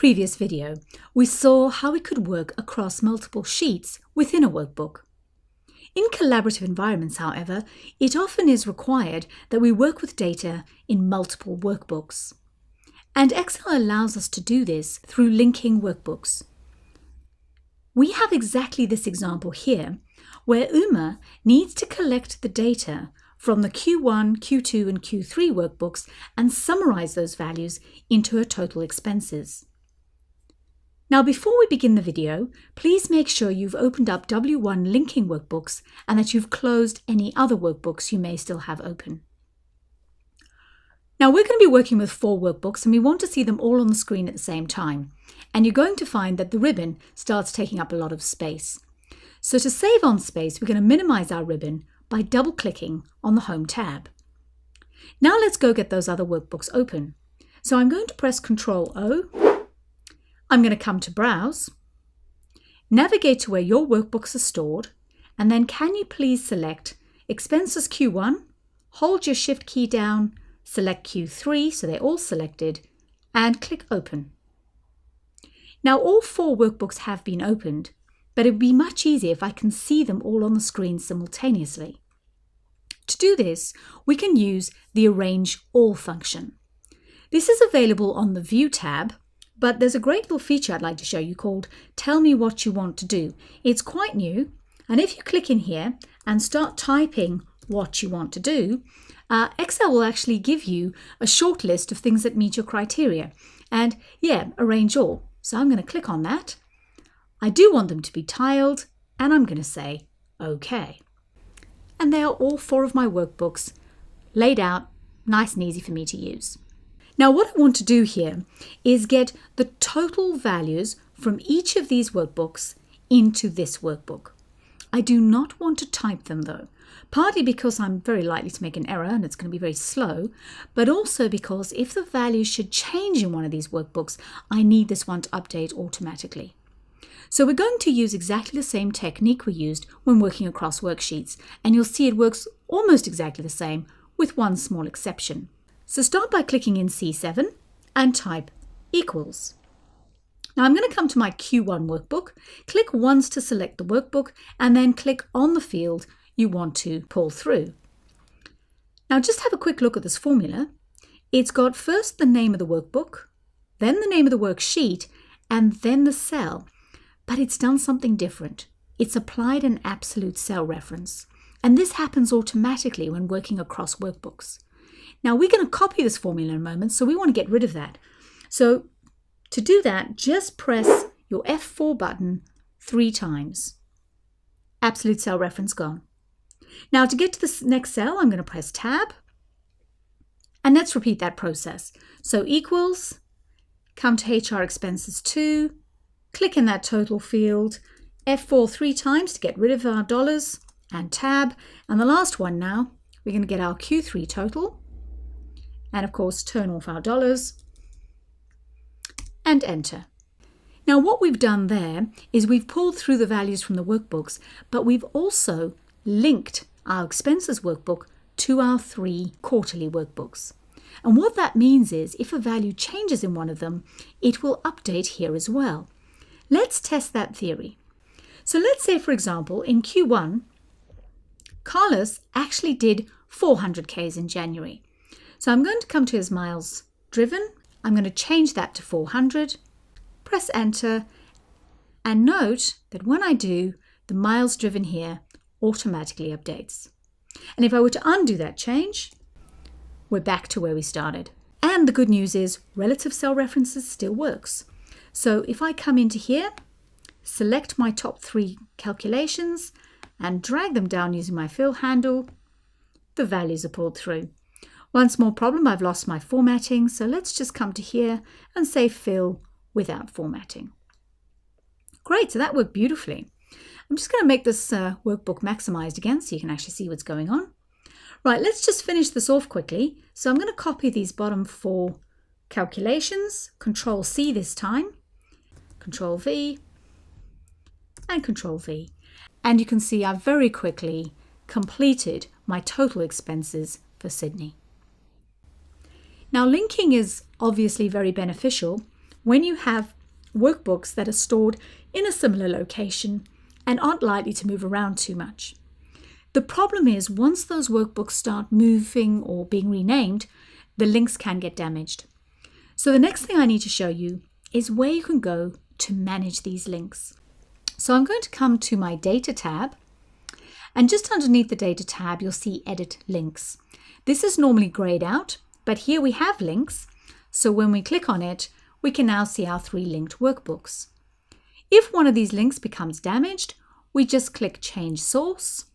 previous video, we saw how we could work across multiple sheets within a workbook. In collaborative environments, however, it often is required that we work with data in multiple workbooks. And Excel allows us to do this through linking workbooks. We have exactly this example here, where Uma needs to collect the data from the Q1, Q2 and Q3 workbooks and summarize those values into her total expenses. Now, before we begin the video, please make sure you've opened up W1 linking workbooks and that you've closed any other workbooks you may still have open. Now, we're going to be working with 4 workbooks and we want to see them all on the screen at the same time. And you're going to find that the ribbon starts taking up a lot of space. So to save on space, we're going to minimize our ribbon by double-clicking on the Home tab. Now let's go get those other workbooks open. So I'm going to press Ctrl-O. I'm going to come to Browse, navigate to where your workbooks are stored, and then can you please select Expenses Q1, hold your Shift key down, select Q3 so they're all selected, and click Open. Now all 4 workbooks have been opened, but it would be much easier if I can see them all on the screen simultaneously. To do this, we can use the Arrange All function. This is available on the View tab, but there's a great little feature I'd like to show you called Tell Me What You Want to Do. It's quite new, and if you click in here and start typing what you want to do, Excel will actually give you a short list of things that meet your criteria. And yeah, Arrange All. So I'm going to click on that. I do want them to be tiled, and I'm going to say OK. And they are all 4 of my workbooks laid out nice and easy for me to use. Now what I want to do here is get the total values from each of these workbooks into this workbook. I do not want to type them though, partly because I'm very likely to make an error and it's going to be very slow, but also because if the values should change in one of these workbooks, I need this one to update automatically. So we're going to use exactly the same technique we used when working across worksheets, and you'll see it works almost exactly the same with one small exception. So start by clicking in C7 and type equals. Now I'm going to come to my Q1 workbook, click once to select the workbook, and then click on the field you want to pull through. Now just have a quick look at this formula. It's got first the name of the workbook, then the name of the worksheet, and then the cell. But it's done something different. It's applied an absolute cell reference. And this happens automatically when working across workbooks. Now we're going to copy this formula in a moment, so we want to get rid of that. So to do that, just press your F4 button 3 times. Absolute cell reference gone. Now to get to the next cell, I'm going to press Tab. And let's repeat that process. So equals, come to HR Expenses 2, click in that total field, F4 3 times to get rid of our dollars, and Tab. And the last one now, we're going to get our Q3 total. And of course, turn off our dollars and enter. Now what we've done there is we've pulled through the values from the workbooks, but we've also linked our expenses workbook to our 3 quarterly workbooks. And what that means is if a value changes in one of them, it will update here as well. Let's test that theory. So let's say, for example, in Q1, Carlos actually did 400 Ks in January. So I'm going to come to his miles driven. I'm going to change that to 400, press enter, and note that when I do, the miles driven here automatically updates. And if I were to undo that change, we're back to where we started. And the good news is relative cell references still works. So if I come into here, select my top 3 calculations and drag them down using my fill handle, the values are pulled through. One small problem, I've lost my formatting, so let's just come to here and say fill without formatting. Great, so that worked beautifully. I'm just going to make this workbook maximized again so you can actually see what's going on. Right, let's just finish this off quickly. So I'm going to copy these bottom 4 calculations, Control C this time, Control V, and Control V. And you can see I've very quickly completed my total expenses for Sydney. Now linking is obviously very beneficial when you have workbooks that are stored in a similar location and aren't likely to move around too much. The problem is once those workbooks start moving or being renamed, the links can get damaged. So the next thing I need to show you is where you can go to manage these links. So I'm going to come to my Data tab, and just underneath the Data tab, you'll see Edit Links. This is normally grayed out, but here we have links. So when we click on it, we can now see our 3 linked workbooks. If one of these links becomes damaged, we just click Change Source,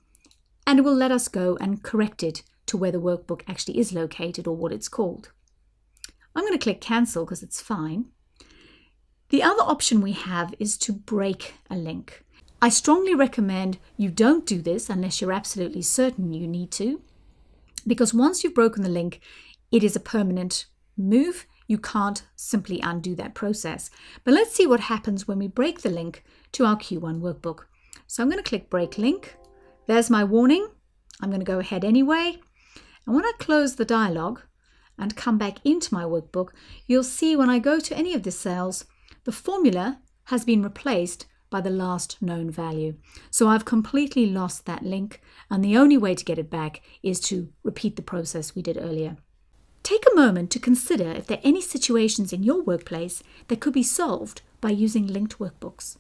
and it will let us go and correct it to where the workbook actually is located or what it's called. I'm going to click Cancel because it's fine. The other option we have is to break a link. I strongly recommend you don't do this unless you're absolutely certain you need to, because once you've broken the link, it is a permanent move. You can't simply undo that process. But let's see what happens when we break the link to our Q1 workbook. So I'm going to click Break Link. There's my warning. I'm going to go ahead anyway. And when I close the dialog and come back into my workbook, you'll see when I go to any of the cells, the formula has been replaced by the last known value. So I've completely lost that link, and the only way to get it back is to repeat the process we did earlier. Take a moment to consider if there are any situations in your workplace that could be solved by using linked workbooks.